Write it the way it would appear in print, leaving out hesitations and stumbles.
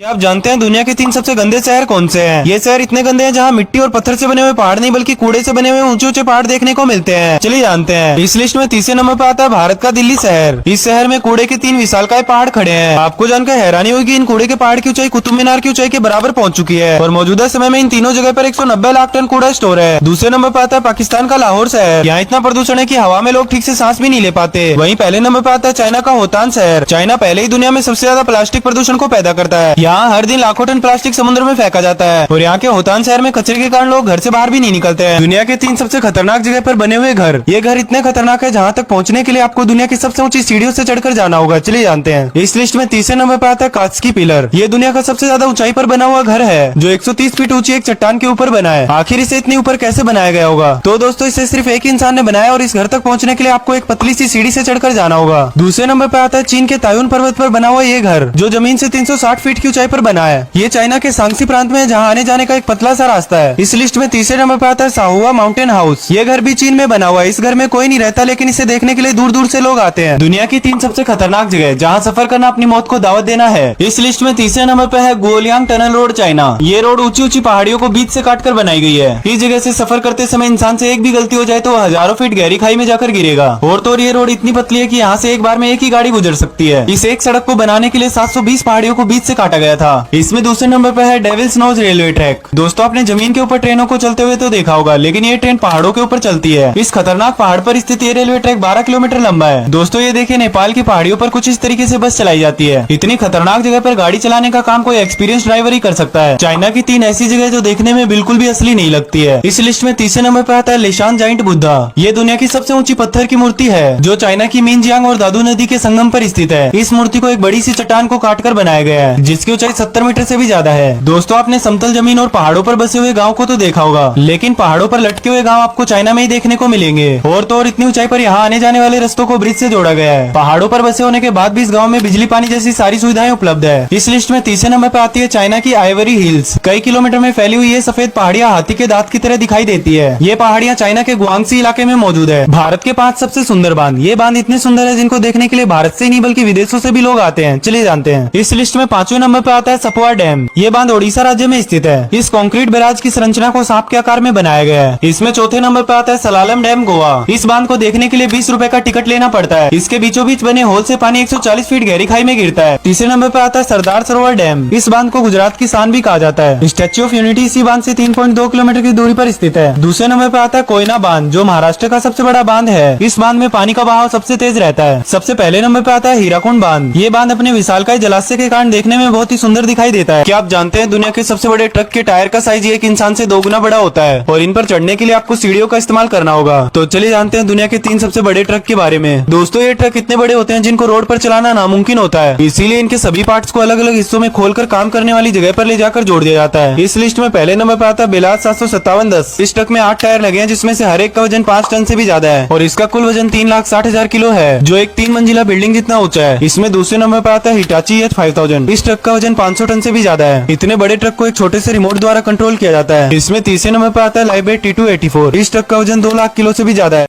क्या आप जानते हैं दुनिया के 3 सबसे गंदे शहर कौन से हैं? ये शहर इतने गंदे हैं जहाँ मिट्टी और पत्थर से बने हुए पहाड़ नहीं बल्कि कूड़े से बने हुए ऊंचे ऊंचे पहाड़ देखने को मिलते हैं। चलिए जानते हैं। इस लिस्ट में तीसरे नंबर पर आता है भारत का दिल्ली शहर। इस शहर में कूड़े के 3 विशालकाय पहाड़ खड़े हैं। आपको जानकर हैरानी होगी इन कूड़े के पहाड़ की ऊंचाई कुतुब मीनार की ऊंचाई के बराबर पहुंच चुकी है और मौजूदा समय में इन तीनों जगह पर 190 लाख टन कूड़ा स्टोर है। दूसरे नंबर पर आता है पाकिस्तान का लाहौर शहर। यहाँ इतना प्रदूषण है कि हवा में लोग ठीक से सांस भी नहीं ले पाते। वहीं पहले नंबर पर आता है चाइना का होतान शहर। चाइना पहले ही दुनिया में सबसे ज्यादा प्लास्टिक प्रदूषण को पैदा करता है। यहाँ हर दिन लाखों टन प्लास्टिक समुद्र में फेंका जाता है और यहाँ के होतान शहर में कचरे के कारण लोग घर से बाहर भी नहीं निकलते हैं। दुनिया के 3 सबसे खतरनाक जगह पर बने हुए घर। ये घर इतने खतरनाक है जहाँ तक पहुँचने के लिए आपको दुनिया की सबसे ऊंची सीढ़ियों से चढ़कर जाना होगा। चलिए जानते हैं। इस लिस्ट में तीसरे नंबर पर आता है कास्की पिलर। ये दुनिया का सबसे ज्यादा ऊंचाई पर बना हुआ घर है जो 130 फीट ऊंची एक चट्टान के ऊपर बना है। आखिर इसे इतनी ऊपर कैसे बनाया गया होगा? तो दोस्तों इसे सिर्फ एक इंसान ने बनाया और इस घर तक पहुँचने के लिए आपको एक पतली सी सीढ़ी से चढ़कर जाना होगा। दूसरे नंबर पर आता है चीन के तायुन पर्वत पर बना हुआ ये घर जो जमीन से 360 फीट की ऊंचाई पर बना है। ये चाइना के सांगसी प्रांत में जहाँ आने जाने का एक पतला सा रास्ता है। इस लिस्ट में तीसरे नंबर पर आता है साहुआ माउंटेन हाउस। ये घर भी चीन में बना हुआ है। इस घर में कोई नहीं रहता लेकिन इसे देखने के लिए दूर दूर से लोग आते हैं। दुनिया की 3 सबसे खतरनाक जगह जहाँ सफर करना अपनी मौत को दावत देना है। इस लिस्ट में तीसरे नंबर पर है गोलियांग टनल रोड चाइना। ये रोड ऊंची ऊंची पहाड़ियों को बीच से काटकर बनाई गई है। इस जगह से सफर करते समय इंसान से एक भी गलती हो जाए तो हजारों फीट गहरी खाई में जाकर गिरेगा। और तो ये रोड इतनी पतली है कि यहाँ से एक बार में एक ही गाड़ी गुजर सकती है। इस एक सड़क को बनाने के लिए 720 पहाड़ियों को बीच से काटा गया था। इसमें दूसरे नंबर पर है डेविल्स नोज रेलवे ट्रैक। दोस्तों आपने जमीन के ऊपर ट्रेनों को चलते हुए तो देखा होगा लेकिन ये ट्रेन पहाड़ों के ऊपर चलती है। इस खतरनाक पहाड़ पर स्थित ये रेलवे ट्रैक 12 किलोमीटर लंबा है। दोस्तों ये देखिए नेपाल की पहाड़ियों पर कुछ इस तरीके से बस चलाई जाती है। इतनी खतरनाक जगह पर गाड़ी चलाने का काम कोई एक्सपीरियंस ड्राइवर ही कर सकता है। चाइना की 3 ऐसी जगह जो देखने में बिल्कुल भी असली नहीं लगती है। इस लिस्ट में तीसरे नंबर पर आता है लिशान जाइंट बुद्धा। ये दुनिया की सबसे ऊंची पत्थर की मूर्ति है जो चाइना की मिनजियांग और दादू नदी के संगम पर स्थित है। इस मूर्ति को एक बड़ी सी चट्टान को काटकर बनाया गया है जिसकी ऊंचाई 70 मीटर से भी ज्यादा है। दोस्तों आपने समतल जमीन और पहाड़ों पर बसे हुए गांव को तो देखा होगा लेकिन पहाड़ों पर लटके हुए गांव आपको चाइना में ही देखने को मिलेंगे। और तो और इतनी ऊंचाई पर यहाँ आने जाने वाले रास्तों को ब्रिज से जोड़ा गया है। पहाड़ों पर बसे होने के बाद भी इस गांव में बिजली पानी जैसी सारी सुविधाएं उपलब्ध है। इस लिस्ट में तीसरे नंबर पर आती है चाइना की आइवरी हिल्स। कई किलोमीटर में फैली हुई ये सफेद पहाड़ियाँ हाथी के दांत की तरह दिखाई देती है। ये पहाड़ियाँ चाइना के गुआंगसी इलाके में मौजूद है। भारत के 5 सबसे सुंदर बांध। ये बांध इतने सुंदर है जिनको देखने के लिए भारत से ही नहीं बल्कि विदेशों से भी लोग आते हैं। चलिए जानते हैं। इस लिस्ट में 5वें नंबर पर आता है सपुआ डैम। ये बांध ओडिशा राज्य में स्थित है। इस कंक्रीट बैराज की संरचना को सांप के आकार में बनाया गया है। इसमें चौथे नंबर पर आता है सलालम डैम गोवा। इस बांध को देखने के लिए 20 रुपए का टिकट लेना पड़ता है। इसके बीचों बीच बने होल से पानी 140 फीट गहरी खाई में गिरता है। तीसरे नंबर पर आता है सरदार सरोवर डैम। इस बांध को गुजरात की शान भी कहा जाता है। स्टैच्यू ऑफ यूनिटी इसी बांध से 3.2 किलोमीटर की दूरी पर स्थित है। दूसरे नंबर पर आता है कोयना बांध जो महाराष्ट्र का सबसे बड़ा बांध है। इस बांध में पानी का बहाव सबसे तेज रहता है। सबसे पहले नंबर पर आता है हीराकुंड बांध। ये बांध अपने विशालकाय जलाशय के कारण देखने में बहुत ही सुंदर दिखाई देता है। क्या आप जानते हैं दुनिया के सबसे बड़े ट्रक के टायर का साइज एक इंसान से 2 गुना बड़ा होता है और इन पर चढ़ने के लिए आपको सीढ़ियों का इस्तेमाल करना होगा। तो चलिए जानते हैं दुनिया के 3 सबसे बड़े ट्रक के बारे में। दोस्तों ये ट्रक इतने बड़े होते हैं जिनको रोड पर चलाना नामुमकिन होता है। इसीलिए इनके सभी पार्ट्स को अलग अलग हिस्सों में खोलकर काम करने वाली जगह पर ले जाकर जोड़ दिया जाता है। इस लिस्ट में पहले नंबर पर आता है बेलाज 75710। इस ट्रक में 8 टायर लगे हैं जिसमें से हर एक का वजन 5 टन से भी ज्यादा है और इसका कुल वजन 3,60,000 किलो है जो एक 3 मंजिला बिल्डिंग जितना ऊंचा है। इसमें दूसरे नंबर पर आता है हिटाची H5000। इस ट्रक का वजन 500 टन से भी ज्यादा है। इतने बड़े ट्रक को एक छोटे से रिमोट द्वारा कंट्रोल किया जाता है। इसमें तीसरे नंबर पर आता है लाइबेट T284। इस ट्रक का वजन 2 लाख किलो से भी ज्यादा है।